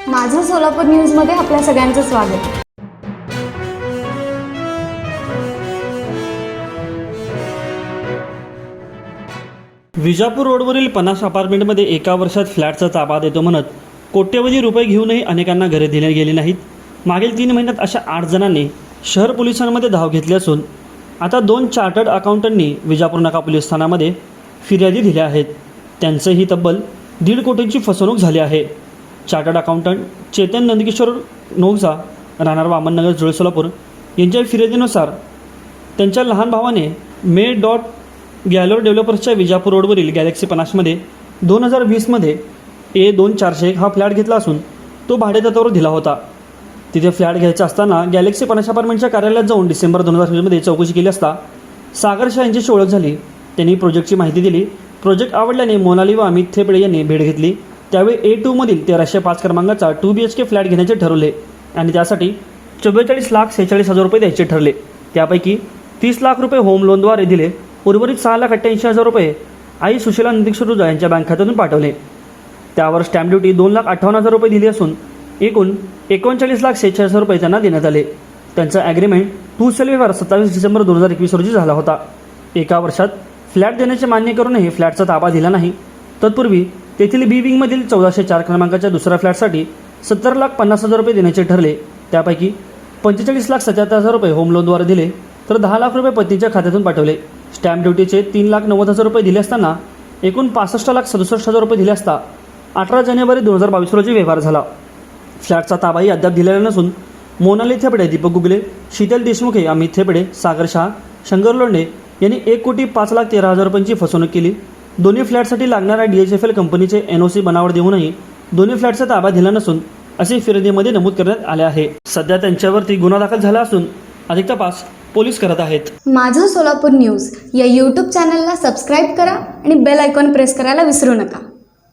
माझं सोलापूर न्यूजमध्ये आपल्या सगळ्यांचं स्वागत. विजापूर रोडवरील पनास अपार्टमेंटमध्ये एका वर्षात फ्लॅटचा ताबा देतो म्हणत कोट्यवधी रुपये घेऊनही अनेकांना घरे दिली गेली नाहीत. मागील 3 महिन्यात अशा 8 जणांनी शहर पोलिसांमध्ये धाव घेतली असून आता 2 चार्टर्ड अकाउंटंटनी विजापूर नाका पोलीस ठाण्यामध्ये फिर्यादी दिल्या आहेत. त्यांचंही तब्बल 1.5 कोटींची फसवणूक झाली आहे. चार्टर्ड अकाउंटंट चेतन नंदकिशोर नोगजा राहणार वामननगर जुळे सोलापूर यांच्या फिर्यादीनुसार त्यांच्या लहान भावाने गॅलोर डेव्हलपर्सच्या विजापूर रोडवरील गॅलेक्सी 50मध्ये 2020मध्ये A2401 हा फ्लॅट घेतला असून तो भाडेतत्त्वावर दिला होता. तिथे फ्लॅट घ्यायचा असताना गॅलेक्सी 50 अपार्टमेंटच्या कार्यालयात जाऊन डिसेंबर 2020मध्ये चौकशी केली असता सागर शाह यांच्याशी ओळख झाली. त्यांनी प्रोजेक्टची माहिती दिली. प्रोजेक्ट आवडल्याने मोनाली व अमित थेपडे यांनी भेट घेतली. त्यावेळी A2मधील 1305 क्रमांकाचा 2 BHK फ्लॅट घेण्याचे ठरवले आणि त्यासाठी 44,46,000 रुपये द्यायचे ठरले. त्यापैकी 30 लाख रुपये होम लोनद्वारे दिले. उर्वरित 6,88,000 रुपये आई सुशीला नंदकिशोर यांच्या बँक खात्यातून पाठवले. त्यावर स्टॅम्प ड्युटी 2,58,000 रुपये दिली असून एकूण 39,46,000 रुपये त्यांना देण्यात आले. त्यांचा ॲग्रीमेंट 2 व्यवहार 27 डिसेंबर 2021 रोजी झाला होता. एका वर्षात फ्लॅट देण्याचे मान्य करूनही फ्लॅटचा ताबा दिला नाही. तत्पूर्वी तेथील B विंगमधील 1404 क्रमांकाच्या दुसऱ्या फ्लॅटसाठी 70,50,000 रुपये देण्याचे ठरले. त्यापैकी 45,77,000 रुपये होम लोनद्वारे दिले तर 10 लाख रुपये पत्नीच्या खात्यातून पाठवले. स्टॅम्प ड्युटीचे 3,90,000 रुपये दिले असताना एकूण 65,67,000 रुपये दिले असता 18 जानेवारी 2022 रोजी व्यवहार झाला. फ्लॅटचा ताबाही अद्याप दिलेला नसून मोनाली थेपडे, दीपक गुगले, शीतल देशमुखे, अमित थेपडे, सागर शाह, शंकर लोंढे यांनी 1,05,13,000 रुपयांची फसवणूक केली. दोन्ही फ्लॅटसाठी लागणाऱ्या DHFL कंपनीचे NOC बनावट देऊनही दोन्ही फ्लॅटचा ताबा दिला नसून असे फिर्यादीमध्ये नमूद करण्यात आले आहे. सध्या त्यांच्यावरती गुन्हा दाखल झाला असून अधिक तपास पोलीस करत आहेत. माझं सोलापूर न्यूज या यूट्यूब चॅनलला सबस्क्राईब करा आणि बेल आयकॉन प्रेस करायला विसरू नका.